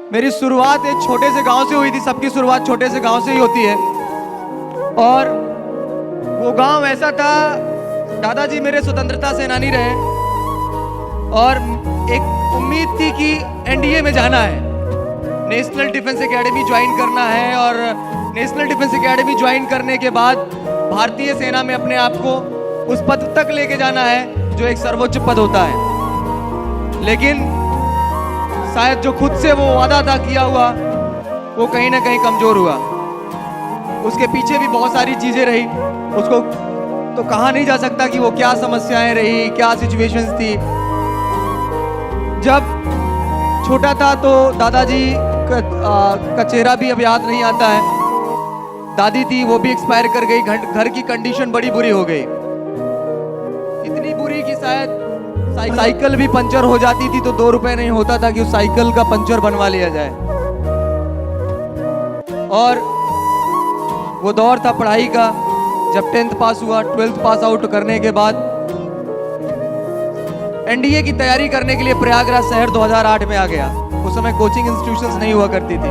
मेरी शुरुआत एक छोटे से गांव से हुई थी। सबकी शुरुआत छोटे से गांव से ही होती है। और वो गांव ऐसा था, दादाजी मेरे स्वतंत्रता सेनानी रहे और एक उम्मीद थी कि एनडीए में जाना है, नेशनल डिफेंस एकेडमी ज्वाइन करना है और नेशनल डिफेंस एकेडमी ज्वाइन करने के बाद भारतीय सेना में अपने आप को उस पद तक लेके जाना है जो एक सर्वोच्च पद होता है। लेकिन शायद जो खुद से वो वादा था किया हुआ, वो कहीं ना कहीं कमजोर हुआ। उसके पीछे भी बहुत सारी चीजें रही, उसको तो कहा नहीं जा सकता कि वो क्या समस्याएं रही, क्या सिचुएशंस थी। जब छोटा था तो दादाजी का चेहरा भी अब याद नहीं आता है। दादी थी, वो भी एक्सपायर कर गई। घर की कंडीशन बड़ी बुरी हो गई, इतनी बुरी कि शायद साइकिल भी पंचर हो जाती थी तो 2 रुपए नहीं होता था कि उस साइकिल का पंचर बनवा लिया जाए। और वो दौर था पढ़ाई का। जब 10th पास हुआ, 12th पास आउट करने के बाद एनडीए की तैयारी करने के लिए प्रयागराज शहर 2008 में आ गया। उस समय कोचिंग इंस्टीट्यूशंस नहीं हुआ करती थी,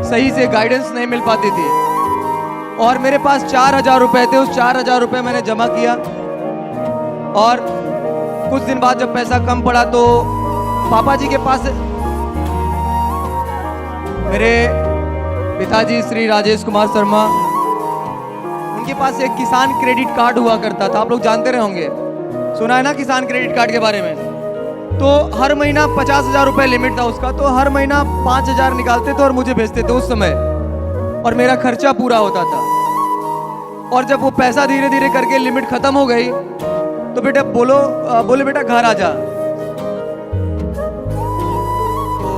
सही से गाइडेंस नहीं मिल पाती थी। और मेरे पास 4000 रुपए थे। उस 4000 रुपए मैंने जमा किया और कुछ दिन बाद जब पैसा कम पड़ा तो पापा जी के पास, मेरे पिताजी श्री राजेश कुमार शर्मा, उनके पास एक किसान क्रेडिट कार्ड हुआ करता था। आप लोग जानते रहे होंगे, सुना है ना किसान क्रेडिट कार्ड के बारे में। तो हर महीना 50,000 रुपए लिमिट था उसका, तो हर महीना 5,000 निकालते थे और मुझे भेजते थे उस समय, और मेरा खर्चा पूरा होता था। और जब वो पैसा धीरे धीरे करके लिमिट खत्म हो गई तो बेटा बोले बेटा घर आ जा। तो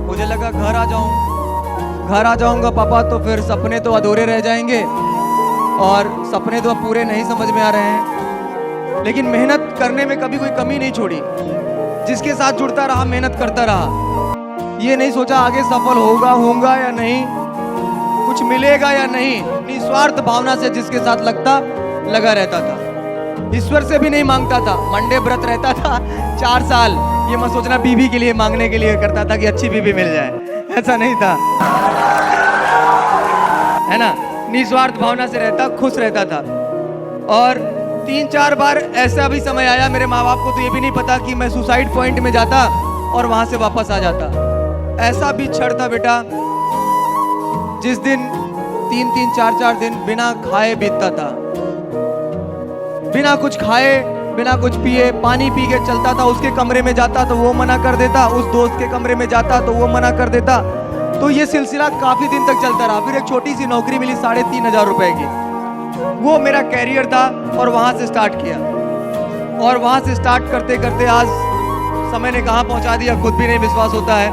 मुझे लगा घर आ जाऊंगा पापा तो फिर सपने तो अधूरे रह जाएंगे और सपने तो अब पूरे नहीं समझ में आ रहे हैं। लेकिन मेहनत करने में कभी कोई कमी नहीं छोड़ी, जिसके साथ जुड़ता रहा, मेहनत करता रहा। ये नहीं सोचा आगे सफल होगा या नहीं, कुछ मिलेगा या नहीं। निस्वार्थ भावना से जिसके साथ लगा रहता था। ईश्वर से भी नहीं मांगता था। मंडे व्रत रहता था 4 साल। ये मत सोचना बीवी के लिए मांगने के लिए करता था कि अच्छी बीवी मिल जाए, ऐसा नहीं था, है ना। निस्वार्थ भावना से रहता, खुश रहता था। और 3-4 बार ऐसा भी समय आया, मेरे माँ बाप को तो ये भी नहीं पता कि मैं सुसाइड पॉइंट में जाता और वहां से वापस आ जाता। ऐसा भी क्षण था बेटा जिस दिन 3-3, 4-4 दिन बिना खाए बीतता था। बिना कुछ खाए, बिना कुछ पिए, पानी पी के चलता था। उसके कमरे में जाता तो वो मना कर देता, उस दोस्त के कमरे में जाता तो वो मना कर देता। तो ये सिलसिला काफी दिन तक चलता रहा। फिर एक छोटी सी नौकरी मिली 3,500 रुपए की, वो मेरा कैरियर था और वहां से स्टार्ट किया। और वहां से स्टार्ट करते करते आज समय ने कहां पहुंचा दिया खुद भी नहीं विश्वास होता है।